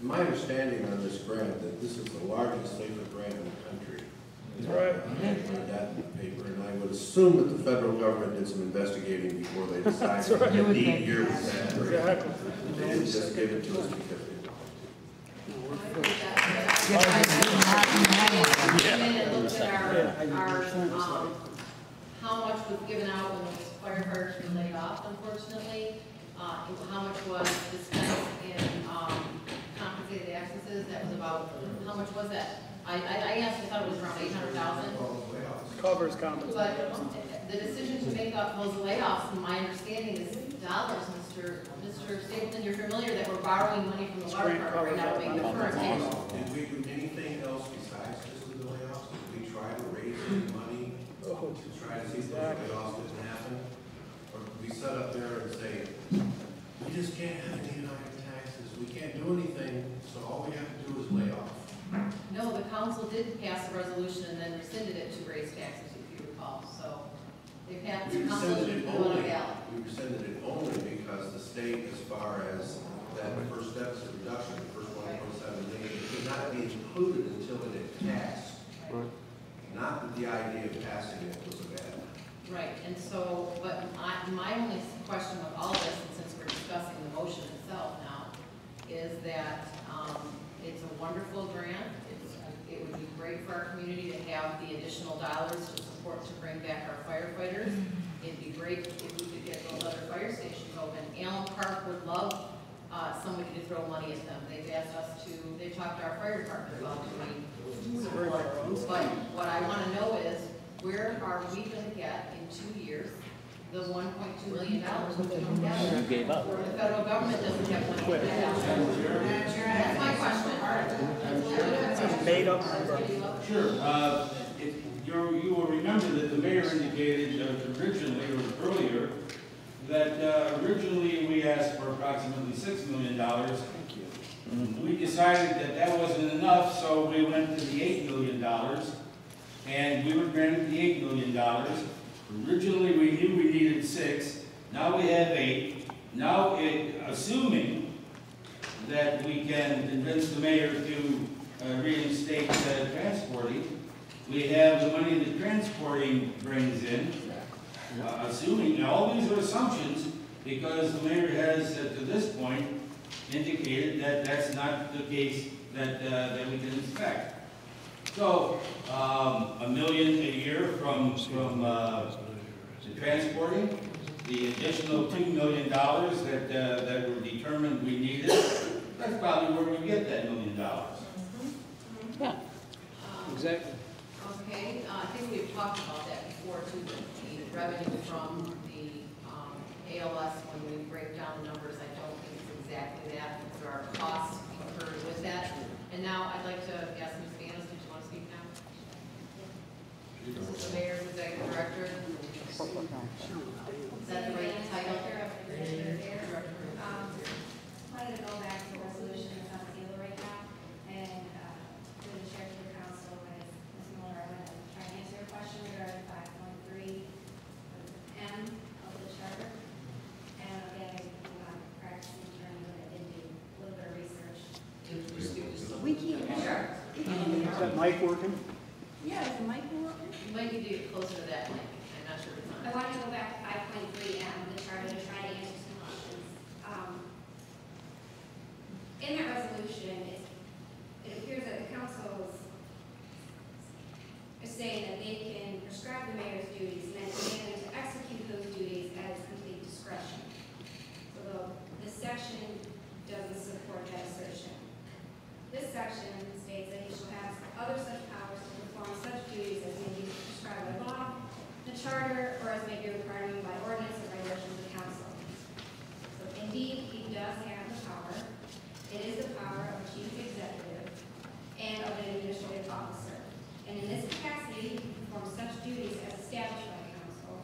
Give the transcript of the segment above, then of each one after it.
my understanding on this grant, that this is the largest safer grant in the country. That's right. I read that in the paper, and I would assume that the federal government did some investigating before they decided That's right. to need years of that grant. Exactly. They didn't just give it to us because they And looked at our how much was given out when those firefighters were laid off, unfortunately, how much was dispensed in compensated absences. That was about, how much was that? I asked, I thought it was around 800,000. Covers compensated. But the decision to make up those layoffs, my understanding is dollars, Mr. Stapleton, you're familiar that we're borrowing money from the water department right now to make the current payment. Did we do anything else besides just do the layoffs? Did we try to raise any money to try to see if those layoffs didn't happen? Or did we sit up there and say, we just can't have any higher taxes, we can't do anything, so all we have to do is lay off? No, the council did pass a resolution and then rescinded it to raise taxes, if you recall. So they passed. We rescinded it only because the state, as far as that first deficit reduction, the first 1.7 million, it could not be included until it had passed. Right. Not that the idea of passing it was a bad. Right, and so, but my only question with all this, and since we're discussing the motion itself now, is that it's a wonderful grant. It would be great for our community to have the additional dollars to support to bring back our firefighters. It'd be great if we could get those other fire stations open. Allen Park would love somebody to throw money at them. They've asked us to, they talked to our fire department about doing support. But what I want to know is, where are we going to get in 2 years the $1.2 million which we don't have? You gave up. Or the federal government doesn't have money for that. That's my question. It's a made up number. Sure. You will remember that the mayor indicated originally, or earlier, that originally we asked for approximately $6 million. Thank you. We decided that that wasn't enough, so we went to the $8 million, and we were granted the $8 million. Originally, we knew we needed 6. Now we have 8. Now, assuming that we can convince the mayor to reinstate transporting, we have the money that transporting brings in. Assuming, all these are assumptions, because the mayor has, to this point, indicated that that's not the case that we can expect. So, $1 million a year from the transporting, the additional $2 million that were determined we needed, that's probably where we get that $1 million. Yeah. Exactly. Okay, I think we've talked about that before too, the revenue from the ALS, when we break down the numbers, I don't think it's exactly that, because there are costs incurred with that. And now I'd like to ask Ms. Vanos, did you want to speak now? This is the mayor's executive director. Is that the right title? Wanted to go back to the resolution that's on the table right now, and through the chair to the council with Ms. Molner, I want to try and answer your question regarding 5.3 M of the charter. And again, I'm not practicing attorney, but I did do a little bit of research. We can't. Sure. Is that mic working? Yeah, is the mic working? You might need to get closer to that mic. I'm not sure if it's on. I want to go back to 5.3 M of the charter to try to answer some questions. In that resolution, it appears that the council is saying that they can prescribe the mayor's duties and then command them to execute those duties at its complete discretion. So this section doesn't support that assertion. This section states that he shall have other such powers to perform such duties as may be prescribed by law, the charter, or as may be required by ordinance or by direction of the council. So indeed, he does have the power. It is the power of a chief executive and of an administrative officer. And in this capacity, he performs such duties as established by the council.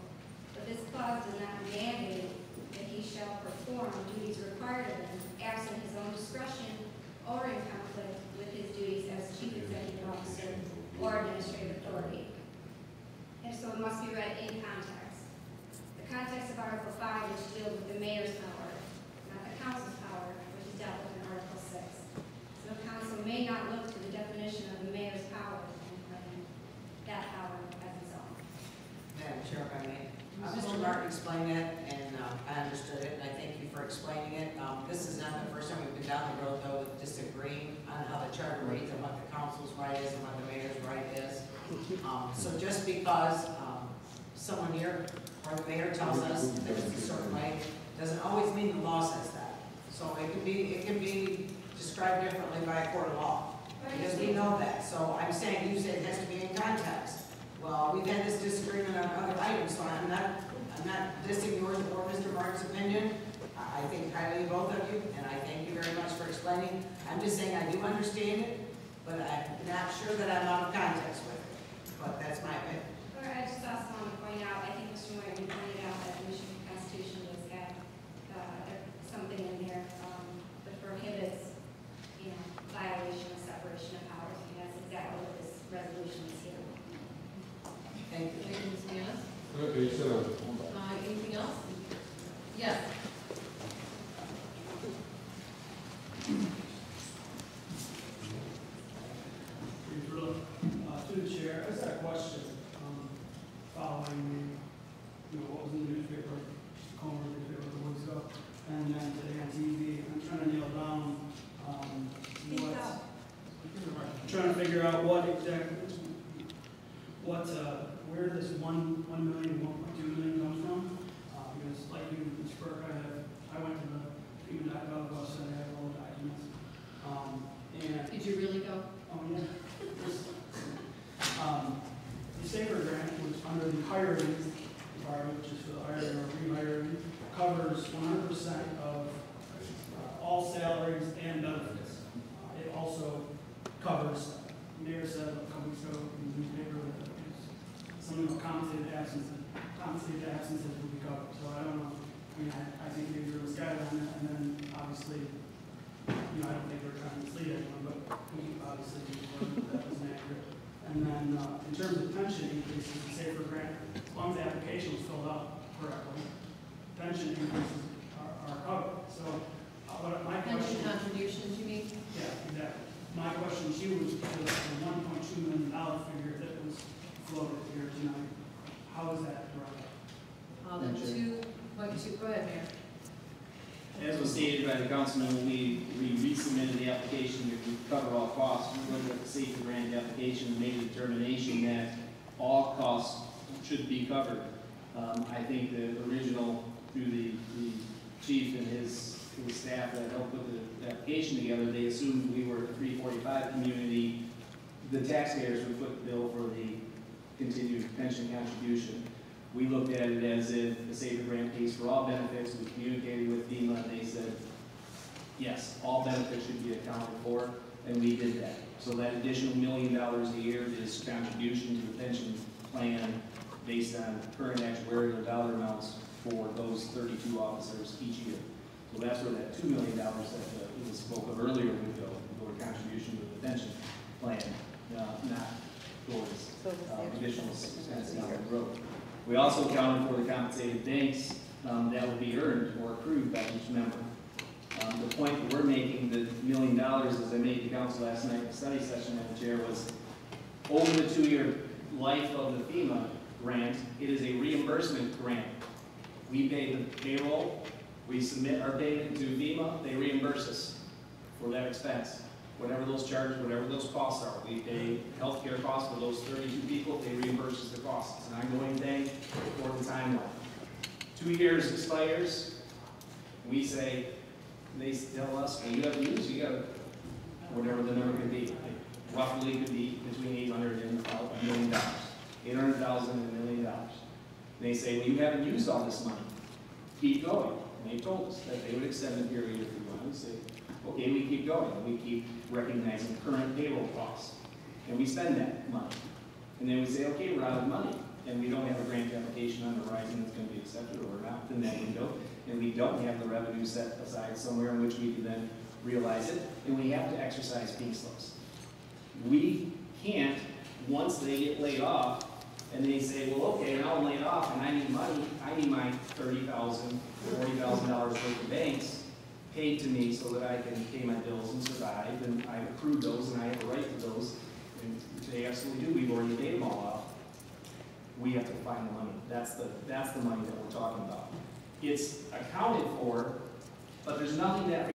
But this clause does not mandate that he shall perform duties required of him absent his own discretion or in conflict with his duties as chief executive officer or administrative authority. And so it must be read in context. The context of Article 5, which deals with the mayor's power, not the council's power, which is dealt with in Article 6. explaining it, and I understood it, and I thank you for explaining it. This is not the first time we've been down the road, though, with disagreeing on how the charter reads and what the council's right is and what the mayor's right is. So just because someone here or the mayor tells us that it's a certain way, doesn't always mean the law says that. So it can be described differently by a court of law, because we know that. So I'm saying, you said it has to be in context. Well, we've had this disagreement on other items, so I'm not dissing yours or Mr. Martin's opinion. I think highly of both of you, and I thank you very much for explaining. I'm just saying I do understand it, but I'm not sure that I'm out of context with it. But that's my opinion. Or I just also want to point out, I think Mr. Martin pointed out that the Michigan Constitution does have something in there that prohibits, violation of separation of powers. And that's exactly what this resolution is here. Thank you. Thank you, Ms. Yanis. Okay, so, Anything else? Yes. To the chair, I just had a question, following what was in the newspaper, Comer newspaper a couple weeks ago, and then today on TV. I'm trying to nail down, trying to figure out what exactly, where this 1 million, 1.2 million comes from. Because like you, Ms. Burke, I went to the FEMA.gov website, I have all the documents. And Did you really go? oh yeah. The Safer Grant, which under the hiring department, which is for the hiring or rehiring, covers 100% of all salaries and benefits. It also covers, Mayor said a couple weeks ago in the newspaper that some of compensated absences will be covered. So I don't know, I think maybe there was guidance on that, and then obviously, I don't think we're trying to mislead anyone, but we obviously learned that was inaccurate. And then in terms of pension increases, the Safer Grant, as long as the application was filled out correctly, pension increases are covered. So what my Pension question, contributions, you mean? yeah, exactly. My question to you was the $1.2 million figure that was floated here tonight. How is that correct? The 2.2, go ahead, Mayor. As was stated by the councilman, when we resubmitted the application to cover all costs, we looked at the Safer Grant application and made a determination that all costs should be covered. I think the original, through the chief and his staff that helped put the application together, they assumed we were a 345 community. The taxpayers would foot the bill for the continued pension contribution. We looked at it as if the Safer Grant pays for all benefits. We communicated with FEMA and they said, yes, all benefits should be accounted for, and we did that. So that additional $1 million a year is contribution to the pension plan based on current actuarial dollar amounts for those 32 officers each year. So that's where that $2 million that we spoke of earlier would go, toward contribution to the pension plan, not towards additional expense down the road. We also accounted for the compensated banks that would be earned or accrued by each member. The point that we're making, the $1 million, as I made to council last night in the study session, Madam Chair, was over the 2-year life of the FEMA grant, it is a reimbursement grant. We pay the payroll, we submit our payment to FEMA, they reimburse us for that expense. Whatever those charges, whatever those costs are. We pay healthcare costs for those 32 people, they reimburse us the costs. It's an ongoing thing for the timeline. 2 years expires, we say, they tell us, well, you have to use, you got whatever the number could be. Roughly could be between 800 and $1 million. 800,000 and $1 million. They say, well, you haven't used all this money. Keep going. And they told us that they would extend the period if we want. We say, okay, we keep going. We keep recognizing current payroll costs. And we spend that money. And then we say, okay, we're out of money. And we don't have a grant application on the horizon that's going to be accepted or not in that window. And we don't have the revenue set aside somewhere in which we can then realize it. And we have to exercise peace laws. We can't, once they get laid off, and they say, well, okay, now I'm laid off and I need money. I need my $30,000, $40,000 worth of banks paid to me so that I can pay my bills and survive. And I've accrued those and I have a right to those. And they absolutely do. We've already paid them all off. we have to find the money. That's the money that we're talking about. It's accounted for, but there's nothing that